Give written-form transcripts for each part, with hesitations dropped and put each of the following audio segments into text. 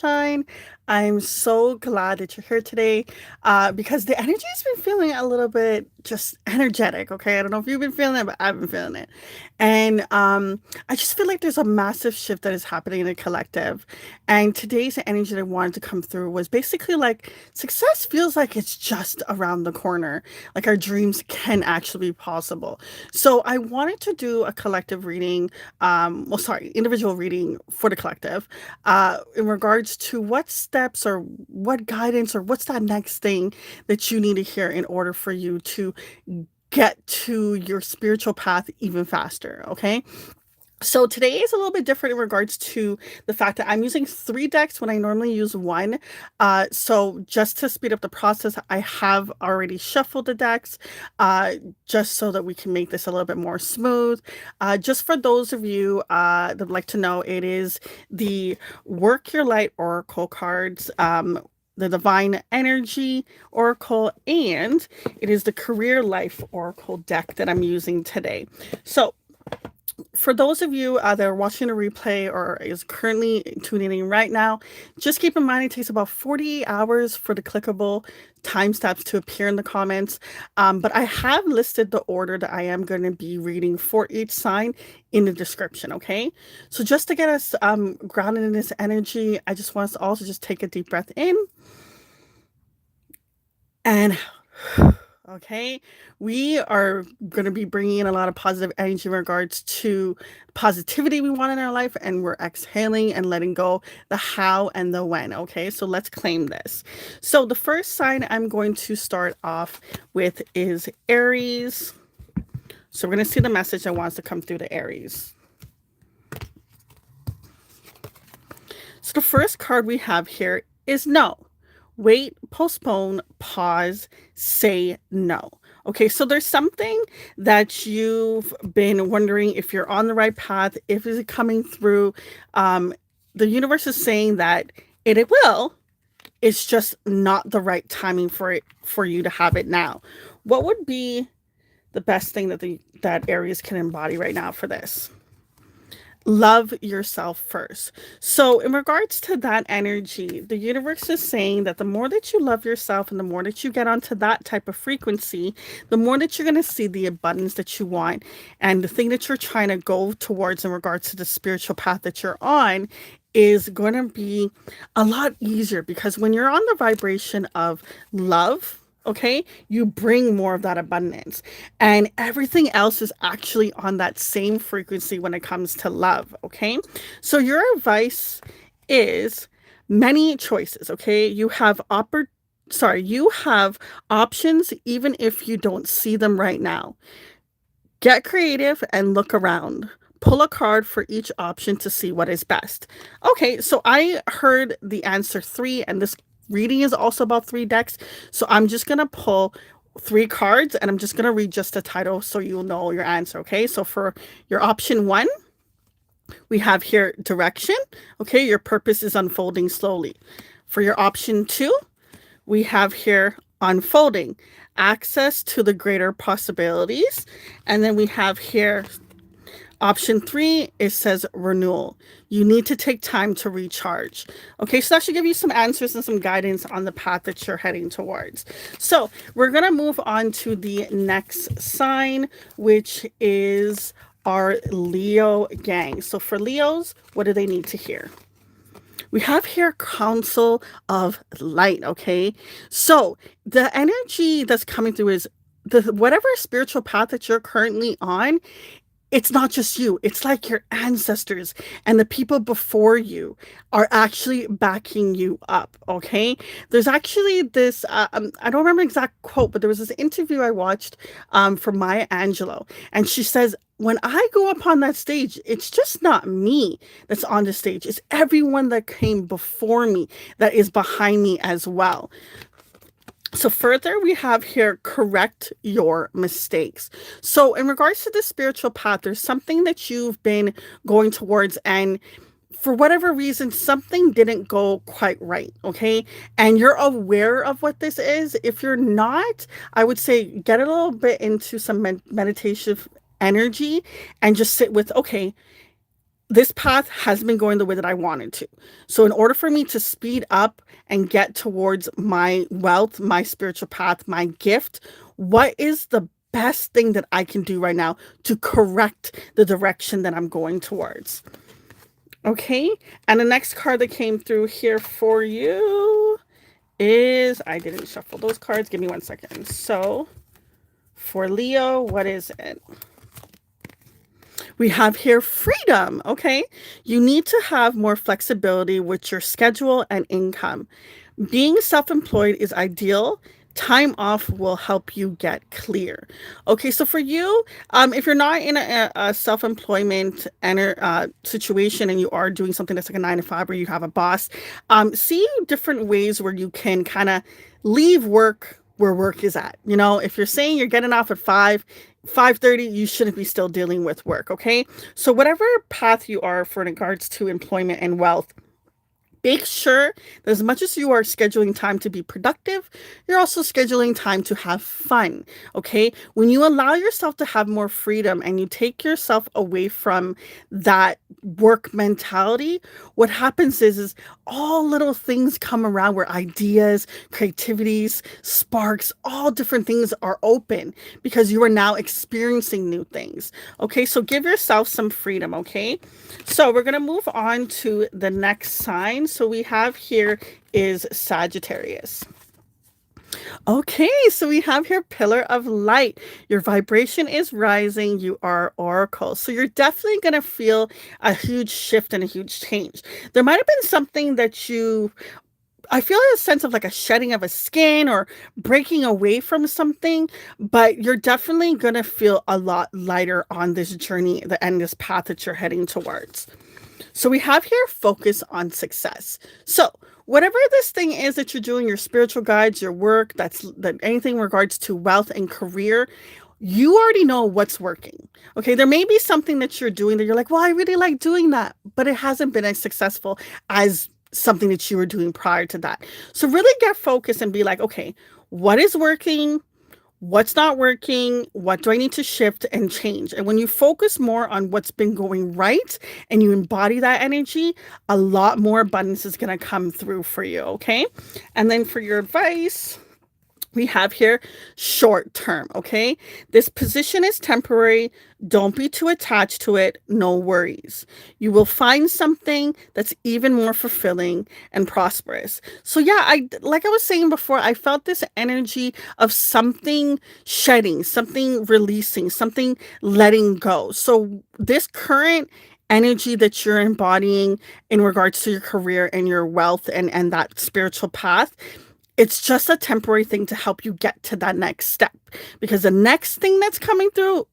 Shine. I'm so glad that you're here today because the energy's been feeling a little bit just energetic. Okay. I don't know if you've been feeling it, but I've been feeling it. And I just feel like there's a massive shift that is happening in the collective. And today's energy that I wanted to come through was basically like success feels like it's just around the corner. Like our dreams can actually be possible. So I wanted to do a collective reading, individual reading for the collective in regards to what steps or what guidance or what's that next thing that you need to hear in order for you to get to your spiritual path even faster. Okay. So today is a little bit different in regards to the fact that I'm using three decks when I normally use one. So just to speed up the process, I have already shuffled the decks uh, just so that we can make this a little bit more smooth. Just for those of you that would like to know, it is the Work Your Light Oracle cards. The Divine Energy Oracle, and it is the Career Life Oracle deck that I'm using today. So, for those of you that are watching a replay or is currently tuning in right now, just keep in mind it takes about 48 hours for the clickable timestamps to appear in the comments. But I have listed the order that I am going to be reading for each sign in the description, okay? So just to get us grounded in this energy, I just want us to also just take a deep breath in and okay, we are going to be bringing in a lot of positive energy in regards to positivity we want in our life, and we're exhaling and letting go the how and the when. Okay, so let's claim this. So, the first sign I'm going to start off with is Aries. So, we're going to see the message that wants to come through to Aries. So, the first card we have here is no. Wait, postpone, pause, say no. Okay, so there's something that you've been wondering if you're on the right path, if it's coming through. Um, the universe is saying that it will. It's just not the right timing for it for you to have it now. What would be the best thing that Aries can embody right now for this? Love yourself first. So, in regards to that energy, the universe is saying that the more that you love yourself and the more that you get onto that type of frequency, the more that you're going to see the abundance that you want. And the thing that you're trying to go towards in regards to the spiritual path that you're on is going to be a lot easier because when you're on the vibration of love, okay, you bring more of that abundance, and everything else is actually on that same frequency when it comes to love. Okay, so your advice is many choices. Okay, you have options even if you don't see them right now. Get creative and look around. Pull a card for each option to see what is best. Okay, so I heard the answer three, and this reading is also about three decks. So I'm just going to pull three cards and I'm just going to read just the title so you'll know your answer. Okay, so for your option one, we have here direction. Okay, your purpose is unfolding slowly. For your option two, we have here unfolding, access to the greater possibilities. And then we have here option three, it says renewal. You need to take time to recharge. Okay, so that should give you some answers and some guidance on the path that you're heading towards. So we're going to move on to the next sign, which is our Leo gang. So for Leos, what do they need to hear? We have here council of light. Okay, so the energy that's coming through is whatever spiritual path that you're currently on, it's not just you. It's like your ancestors and the people before you are actually backing you up. Okay. There's actually this, I don't remember exact quote, but there was this interview I watched from Maya Angelou. And she says, when I go up on that stage, it's just not me that's on the stage. It's everyone that came before me that is behind me as well. So further, we have here, correct your mistakes. So in regards to the spiritual path, there's something that you've been going towards, and for whatever reason, something didn't go quite right. Okay. And you're aware of what this is. If you're not, I would say get a little bit into some meditation energy and just sit with, okay, this path has been going the way that I wanted to. So in order for me to speed up and get towards my wealth, my spiritual path, my gift, what is the best thing that I can do right now to correct the direction that I'm going towards? Okay. And the next card that came through here for you is, I didn't shuffle those cards. Give me 1 second. So for Leo, what is it? We have here freedom, okay? You need to have more flexibility with your schedule and income. Being self-employed is ideal. Time off will help you get clear. Okay, so for you, if you're not in a self-employment situation and you are doing something that's like a 9 to 5 where you have a boss, see different ways where you can kind of leave work where work is at. You know, if you're saying you're getting off at 5:30, you shouldn't be still dealing with work, okay? So whatever path you are for in regards to employment and wealth, make sure that as much as you are scheduling time to be productive, you're also scheduling time to have fun. Okay. When you allow yourself to have more freedom and you take yourself away from that work mentality, what happens is all little things come around where ideas, creativities, sparks, all different things are open because you are now experiencing new things. Okay. So give yourself some freedom. Okay. So we're going to move on to the next sign. So we have here is Sagittarius. Okay, so we have here pillar of light. Your vibration is rising. You are oracle. So you're definitely going to feel a huge shift and a huge change. There might have been something that I feel a sense of like a shedding of a skin or breaking away from something, but you're definitely going to feel a lot lighter on this journey and this path that you're heading towards. So we have here focus on success. So whatever this thing is that you're doing, your spiritual guides, your work, that anything in regards to wealth and career, you already know what's working. Okay, there may be something that you're doing that you're like, well, I really like doing that, but it hasn't been as successful as something that you were doing prior to that. So really get focused and be like, okay, what is working? What's not working? What do I need to shift and change? And when you focus more on what's been going right and you embody that energy, a lot more abundance is going to come through for you. Okay. And then for your advice, we have here short term. Okay. This position is temporary. Don't be too attached to it. No worries. You will find something that's even more fulfilling and prosperous. So yeah, like I was saying before, I felt this energy of something shedding, something releasing, something letting go. So this current energy that you're embodying in regards to your career and your wealth and that spiritual path, it's just a temporary thing to help you get to that next step, because the next thing that's coming through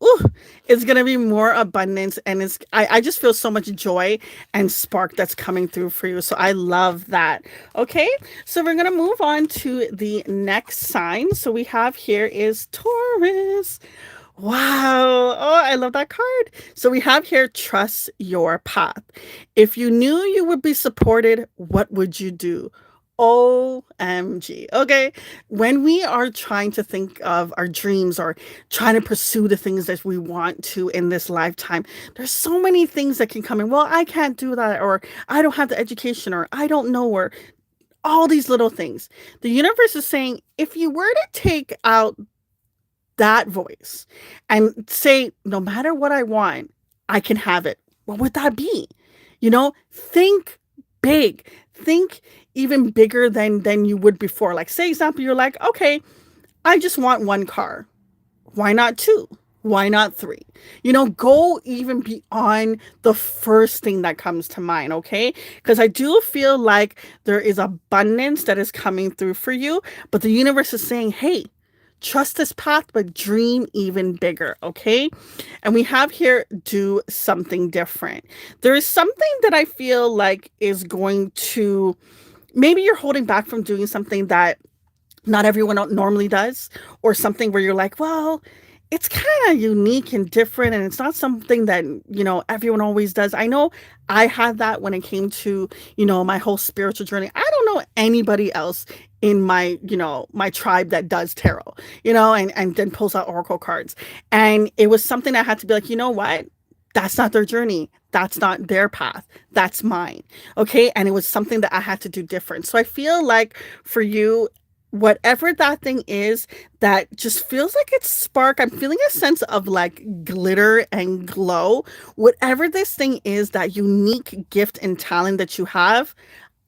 is going to be more abundance. And I just feel so much joy and spark that's coming through for you. So I love that. Okay. So we're going to move on to the next sign. So we have here is Taurus. Wow. Oh, I love that card. So we have here, trust your path. If you knew you would be supported, what would you do? OMG. Okay. When we are trying to think of our dreams or trying to pursue the things that we want to in this lifetime, there's so many things that can come in. Well, I can't do that, or I don't have the education, or I don't know, or all these little things. The universe is saying, if you were to take out that voice and say, no matter what I want, I can have it, what would that be? Think big. Think even bigger than you would before. Like, say example, you're like, okay, I just want one car. Why not two? Why not three? Go even beyond the first thing that comes to mind, okay? Because I do feel like there is abundance that is coming through for you, but the universe is saying, hey, trust this path, but dream even bigger, okay? And we have here, do something different. There is something that I feel like is going to, maybe you're holding back from doing something that not everyone normally does, or something where you're like, well, it's kind of unique and different, and it's not something that, everyone always does. I know I had that when it came to, my whole spiritual journey. I don't know anybody else in my, my tribe that does tarot, and then pulls out oracle cards. And it was something I had to be like, you know what? That's not their journey. That's not their path. That's mine. Okay. And it was something that I had to do different. So I feel like for you, whatever that thing is that just feels like it's spark, I'm feeling a sense of like glitter and glow. Whatever this thing is, that unique gift and talent that you have,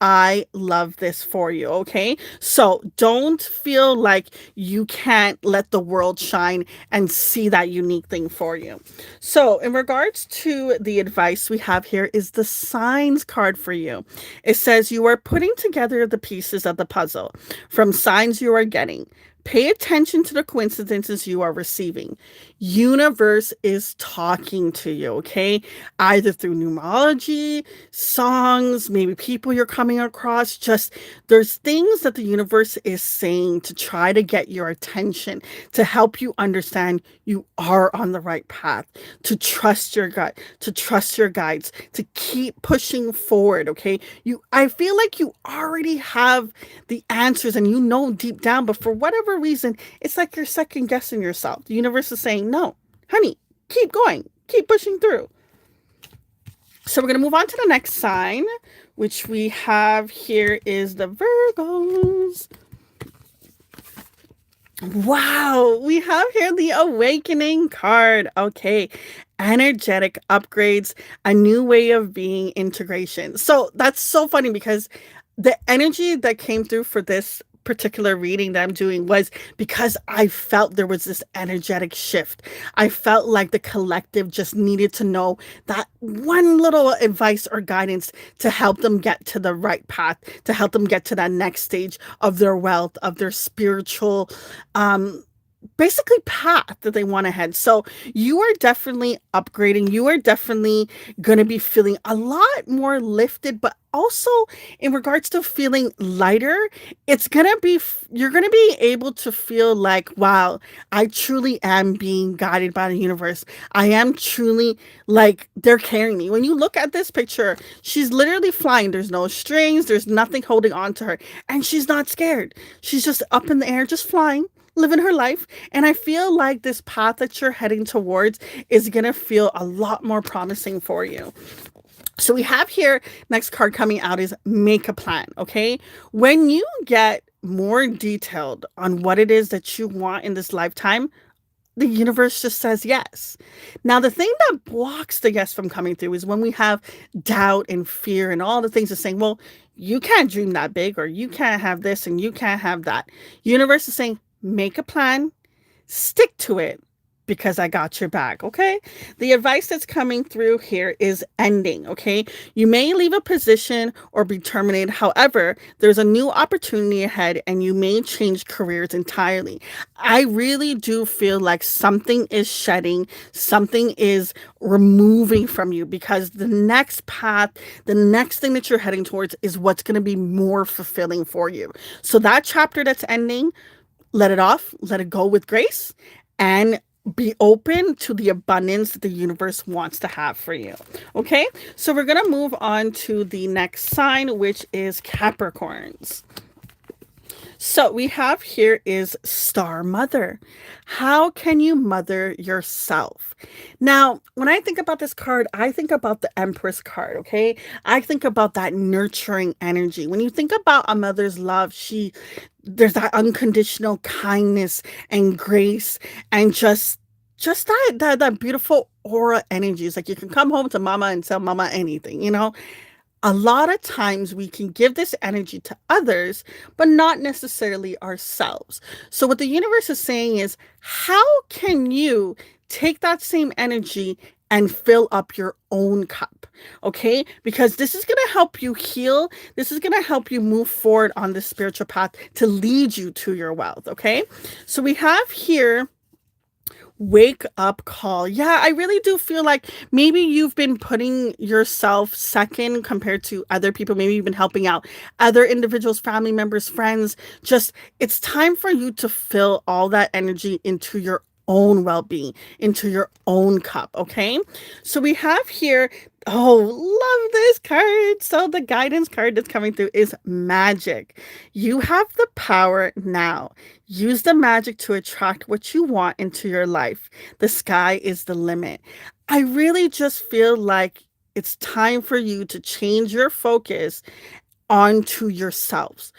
I love this for you, okay? So don't feel like you can't let the world shine and see that unique thing for you. So, in regards to the advice we have here, is the signs card for you. It says you are putting together the pieces of the puzzle from signs you are getting. Pay attention to the coincidences you are receiving. Universe is talking to you, okay? Either through numerology, songs, maybe people you're coming across. Just there's things that the universe is saying to try to get your attention, to help you understand you are on the right path, to trust your gut, to trust your guides, to keep pushing forward, okay? I feel like you already have the answers and you know deep down, but for whatever reason, it's like you're second guessing yourself. The universe is saying, no, honey, keep going, keep pushing through. So we're going to move on to the next sign, which we have here is the Virgos. Wow, we have here the Awakening card. Okay, energetic upgrades, a new way of being, integration. So that's so funny because the energy that came through for this particular reading that I'm doing was because I felt there was this energetic shift. I felt like the collective just needed to know that one little advice or guidance to help them get to the right path, to help them get to that next stage of their wealth, of their spiritual basically path that they want ahead. So you are definitely upgrading. You are definitely going to be feeling a lot more lifted, but also in regards to feeling lighter, it's going to be, you're going to be able to feel like, wow, I truly am being guided by the universe. I am truly like they're carrying me. When you look at this picture, she's literally flying. There's no strings. There's nothing holding on to her. And she's not scared. She's just up in the air, just flying, living her life. And I feel like this path that you're heading towards is going to feel a lot more promising for you. So we have here, next card coming out is make a plan, okay? When you get more detailed on what it is that you want in this lifetime, the universe just says yes. Now, the thing that blocks the yes from coming through is when we have doubt and fear and all the things that's saying, well, you can't dream that big, or you can't have this and you can't have that. Universe is saying, make a plan, stick to it, because I got your back, okay? The advice that's coming through here is ending, okay? You may leave a position or be terminated. However, there's a new opportunity ahead and you may change careers entirely. I really do feel like something is shedding, something is removing from you, because the next path, the next thing that you're heading towards is what's going to be more fulfilling for you. So that chapter that's ending, let it off, let it go with grace, and be open to the abundance that the universe wants to have for you. Okay, so we're going to move on to the next sign, which is Capricorns. So we have here is Star Mother. How can you mother yourself? Now, when I think about this card, I think about the Empress card, okay? I think about that nurturing energy. When you think about a mother's love, there's that unconditional kindness and grace and just that beautiful aura energy. It's like you can come home to mama and tell mama anything, you know? A lot of times we can give this energy to others, but not necessarily ourselves. So what the universe is saying is, how can you take that same energy and fill up your own cup? Okay? Because this is going to help you heal. This is going to help you move forward on the spiritual path to lead you to your wealth. Okay? So we have here wake up call. Yeah, I really do feel like maybe you've been putting yourself second compared to other people. Maybe you've been helping out other individuals, family members, friends. Just, it's time for you to fill all that energy into your own well-being, into your own cup, okay? So we have here, oh, love this card. So the guidance card that's coming through is magic. You have the power now. Use the magic to attract what you want into your life. The sky is the limit. I really just feel like it's time for you to change your focus onto yourselves.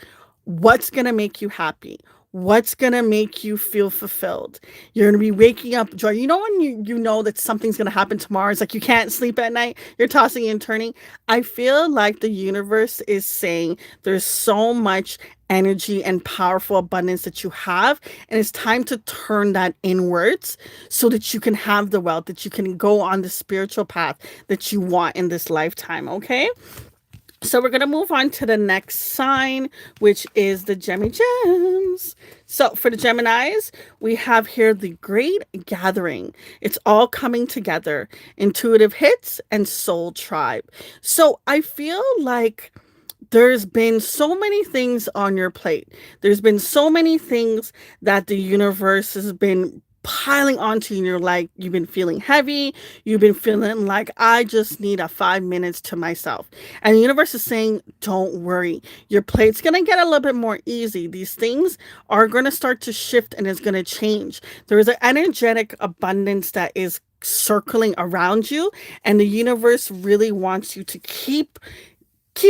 What's going to make you happy? What's going to make you feel fulfilled? You're going to be waking up joy. You know, when you know that something's going to happen tomorrow, it's like you can't sleep at night, you're tossing and turning. I feel like the universe is saying there's so much energy and powerful abundance that you have, and it's time to turn that inwards so that you can have the wealth, that you can go on the spiritual path that you want in this lifetime, okay? So we're going to move on to the next sign, which is the Gems. So for the Geminis, we have here the Great Gathering. It's all coming together. Intuitive hits and soul tribe. So I feel like there's been so many things on your plate. There's been so many things that the universe has been piling onto you, and you're like, you've been feeling heavy, you've been feeling like, I just need a 5 minutes to myself. And the universe is saying, don't worry, your plate's going to get a little bit more easy. These things are going to start to shift and it's going to change. There is an energetic abundance that is circling around you, and the universe really wants you to keep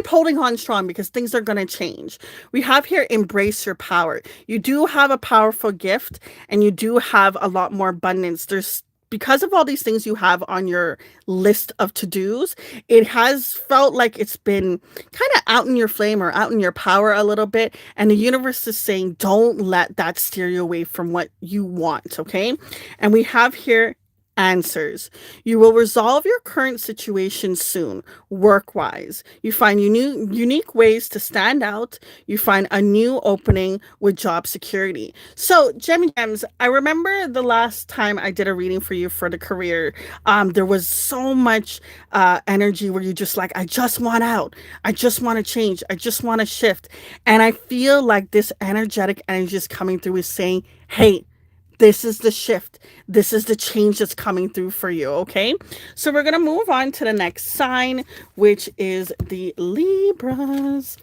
holding on strong, because things are going to change. We have here, embrace your power. You do have a powerful gift, and you do have a lot more abundance. There's, because of all these things you have on your list of to-dos, it has felt like it's been kind of out in your flame or out in your power a little bit. And the universe is saying, don't let that steer you away from what you want, okay? And we have here, answers. You will resolve your current situation soon, work-wise. You find unique ways to stand out. You find a new opening with job security. So, Gems, I remember the last time I did a reading for you for the career, there was so much energy where you just like, I just want out. I just want to change. I just want to shift. And I feel like this energetic energy is coming through is saying, hey, this is the shift. This is the change that's coming through for you, okay? So we're going to move on to the next sign, which is the Libras.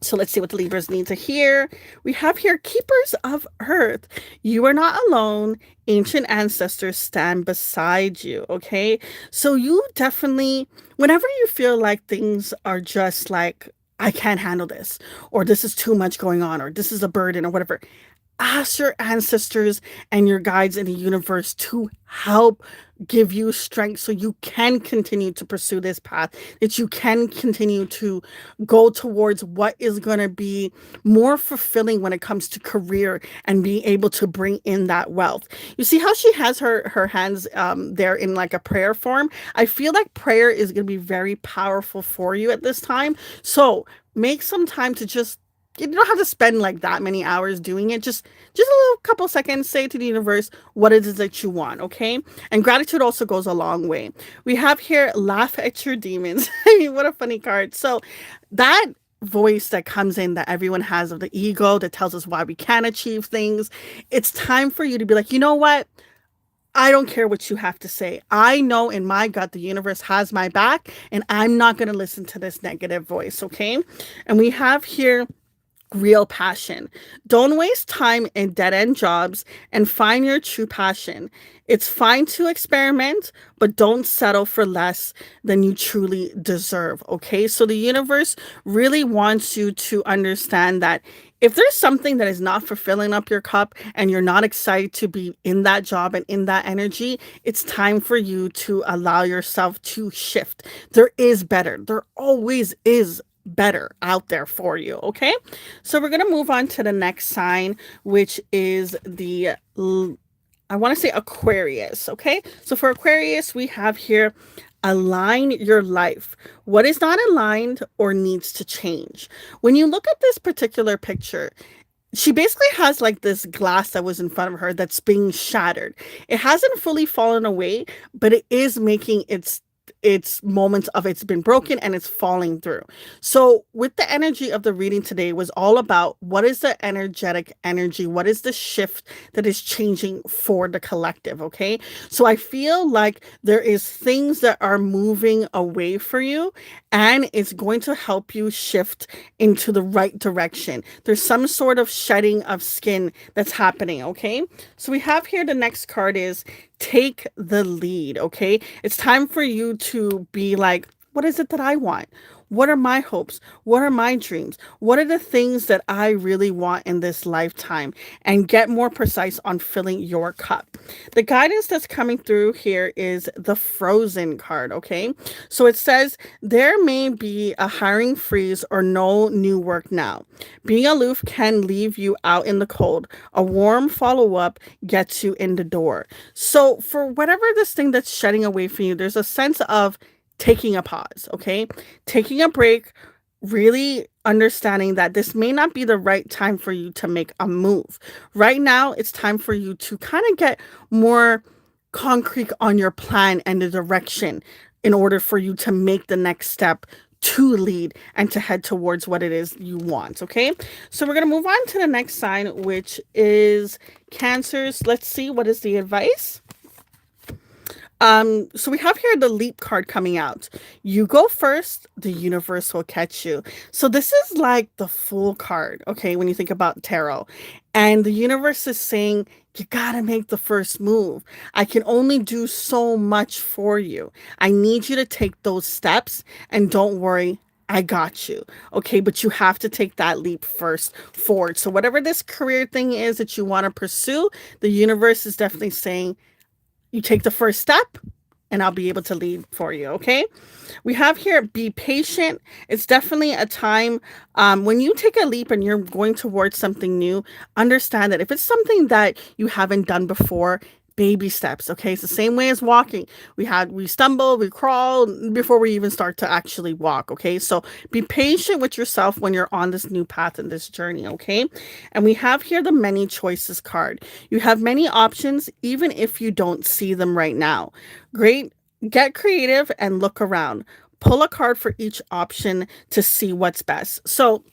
So let's see what the Libras need to hear. We have here, keepers of earth. You are not alone. Ancient ancestors stand beside you, okay? So you definitely, whenever you feel like things are just like, I can't handle this, or this is too much going on, or this is a burden, or whatever, ask your ancestors and your guides in the universe to help give you strength so you can continue to pursue this path, that you can continue to go towards what is going to be more fulfilling when it comes to career and being able to bring in that wealth. You see how she has her hands there in like a prayer form? I feel like prayer is going to be very powerful for you at this time. So make some time to just, you don't have to spend like that many hours doing it. Just a little couple seconds, say to the universe what it is that you want, okay? And gratitude also goes a long way. We have here, laugh at your demons. I mean, what a funny card. So that voice that comes in that everyone has of the ego that tells us why we can't achieve things, it's time for you to be like, you know what? I don't care what you have to say. I know in my gut the universe has my back, and I'm not going to listen to this negative voice, okay? And we have here, real passion. Don't waste time in dead-end jobs and find your true passion. It's fine to experiment, but don't settle for less than you truly deserve, okay? So the universe really wants you to understand that if there's something that is not fulfilling up your cup and you're not excited to be in that job and in that energy, it's time for you to allow yourself to shift. There is better. There always is better out there for you, okay? So we're going to move on to the next sign, which is the, I want to say Aquarius, okay? So for Aquarius, we have here, align your life. What is not aligned or needs to change? When you look at this particular picture, she basically has like this glass that was in front of her that's being shattered. It hasn't fully fallen away, but it is making it's moments of it's been broken and it's falling through. So with the energy of the reading today was all about what is the energetic energy? What is the shift that is changing for the collective? Okay. So I feel like there is things that are moving away for you, and it's going to help you shift into the right direction. There's some sort of shedding of skin that's happening. Okay. So we have here the next card is take the lead. Okay. It's time for you to be like, what is it that I want? What are my hopes? What are my dreams? What are the things that I really want in this lifetime? And get more precise on filling your cup. The guidance that's coming through here is the Frozen card, okay? So it says, there may be a hiring freeze or no new work now. Being aloof can leave you out in the cold. A warm follow-up gets you in the door. So for whatever this thing that's shedding away from you, there's a sense of taking a pause, okay? Taking a break, really understanding that this may not be the right time for you to make a move. Right now, it's time for you to kind of get more concrete on your plan and the direction in order for you to make the next step to lead and to head towards what it is you want, okay? So we're going to move on to the next sign, which is Cancers. Let's see, what is the advice? So we have here the leap card coming out. You go first, the universe will catch you. So this is like the Fool card, okay, when you think about tarot. And the universe is saying, you gotta make the first move. I can only do so much for you. I need you to take those steps, and don't worry, I got you. Okay, but you have to take that leap first forward. So whatever this career thing is that you want to pursue, the universe is definitely saying, you take the first step and I'll be able to lead for you. Okay. We have here, be patient. It's definitely a time when you take a leap and you're going towards something new, understand that if it's something that you haven't done before, baby steps. Okay. It's the same way as walking. We stumble, we crawl before we even start to actually walk. Okay. So be patient with yourself when you're on this new path and this journey. Okay. And we have here the many choices card. You have many options, even if you don't see them right now. Great. Get creative and look around. Pull a card for each option to see what's best. So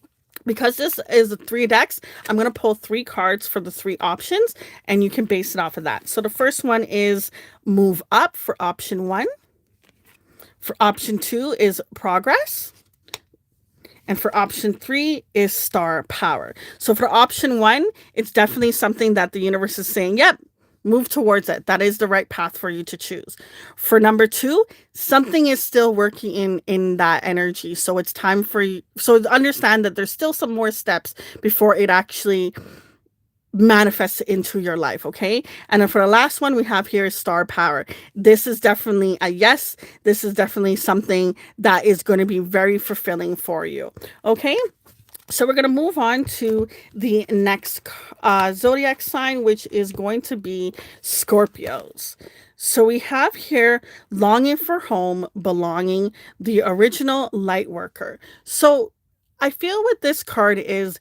because this is 3 decks, I'm going to pull 3 cards for the 3 options, and you can base it off of that. So the first one is move up for option 1. For option 2 is progress. And for option 3 is star power. So for option 1, it's definitely something that the universe is saying, yep, move towards it. That is the right path for you to choose. For number 2, something is still working in that energy. So it's time for you. So understand that there's still some more steps before it actually manifests into your life. Okay. And then for the last one we have here is star power. This is definitely a yes. This is definitely something that is going to be very fulfilling for you. Okay. So we're going to move on to the next zodiac sign, which is going to be Scorpios. So we have here longing for home, belonging, the original light worker. So I feel what this card is,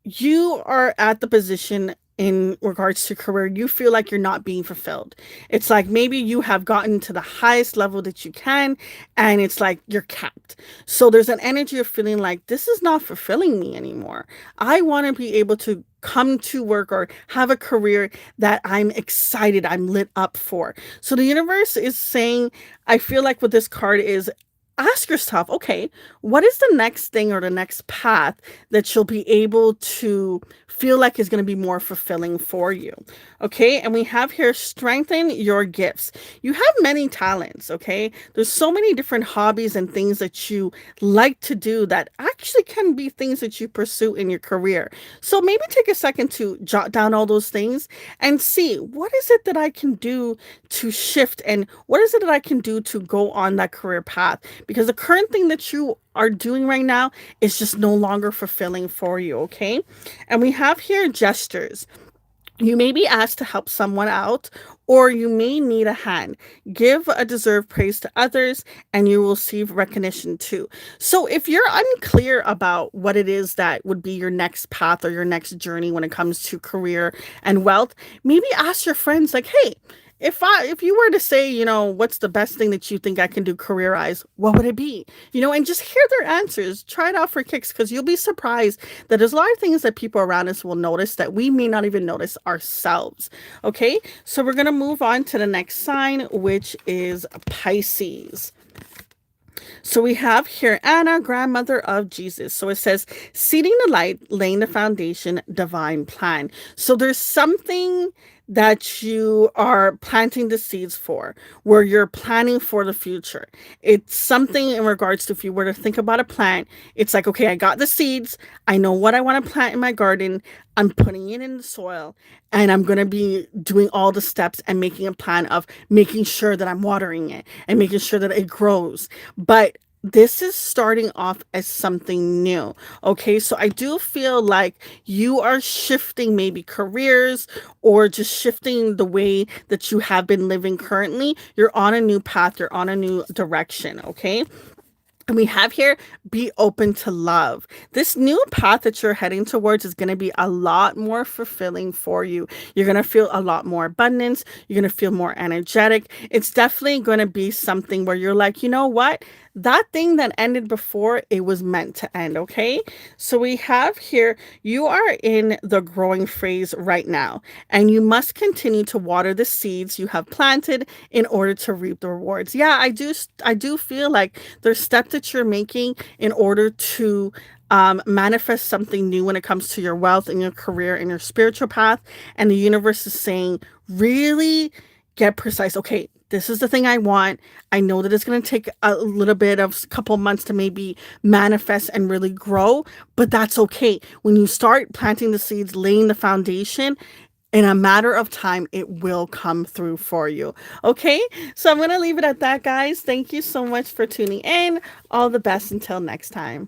you are at the position in regards to career, you feel like you're not being fulfilled. It's like maybe you have gotten to the highest level that you can, and it's like you're capped. So there's an energy of feeling like this is not fulfilling me anymore. I want to be able to come to work or have a career that I'm excited, I'm lit up for. So the universe is saying, I feel like what this card is, ask yourself, okay, what is the next thing or the next path that you'll be able to feel like is going to be more fulfilling for you? Okay. And we have here, strengthen your gifts. You have many talents. Okay. There's so many different hobbies and things that you like to do that actually can be things that you pursue in your career. So maybe take a second to jot down all those things and see, what is it that I can do to shift, and what is it that I can do to go on that career path? Because the current thing that you are doing right now is just no longer fulfilling for you, okay? And we have here gestures. You may be asked to help someone out, or you may need a hand. Give a deserved praise to others, and you will receive recognition too. So if you're unclear about what it is that would be your next path or your next journey when it comes to career and wealth, maybe ask your friends like, hey, If you were to say, what's the best thing that you think I can do career-wise, what would it be? And just hear their answers. Try it out for kicks, because you'll be surprised that there's a lot of things that people around us will notice that we may not even notice ourselves. Okay, so we're going to move on to the next sign, which is Pisces. So we have here Anna, grandmother of Jesus. So it says, seeding the light, laying the foundation, divine plan. So there's something that you are planting the seeds for, where you're planning for the future. It's something in regards to, if you were to think about a plant, it's like, okay, I got the seeds. I know what I want to plant in my garden. I'm putting it in the soil, and I'm going to be doing all the steps and making a plan of making sure that I'm watering it and making sure that it grows. But this is starting off as something new. Okay, so I do feel like you are shifting maybe careers, or just shifting the way that you have been living currently. You're on a new path, you're on a new direction. Okay, and we have here, be open to love. This new path that you're heading towards is going to be a lot more fulfilling for you. You're going to feel a lot more abundance. You're going to feel more energetic. It's definitely going to be something where you're like, you know what? That thing that ended before, it was meant to end. Okay. So we have here, you are in the growing phase right now, and you must continue to water the seeds you have planted in order to reap the rewards. Yeah, I do feel like there's steps that you're making in order to manifest something new when it comes to your wealth and your career and your spiritual path. And the universe is saying, really get precise. Okay, this is the thing I want. I know that it's going to take a little bit of a couple months to maybe manifest and really grow, but that's okay. When you start planting the seeds, laying the foundation, in a matter of time, it will come through for you. Okay, so I'm going to leave it at that, guys. Thank you so much for tuning in. All the best until next time.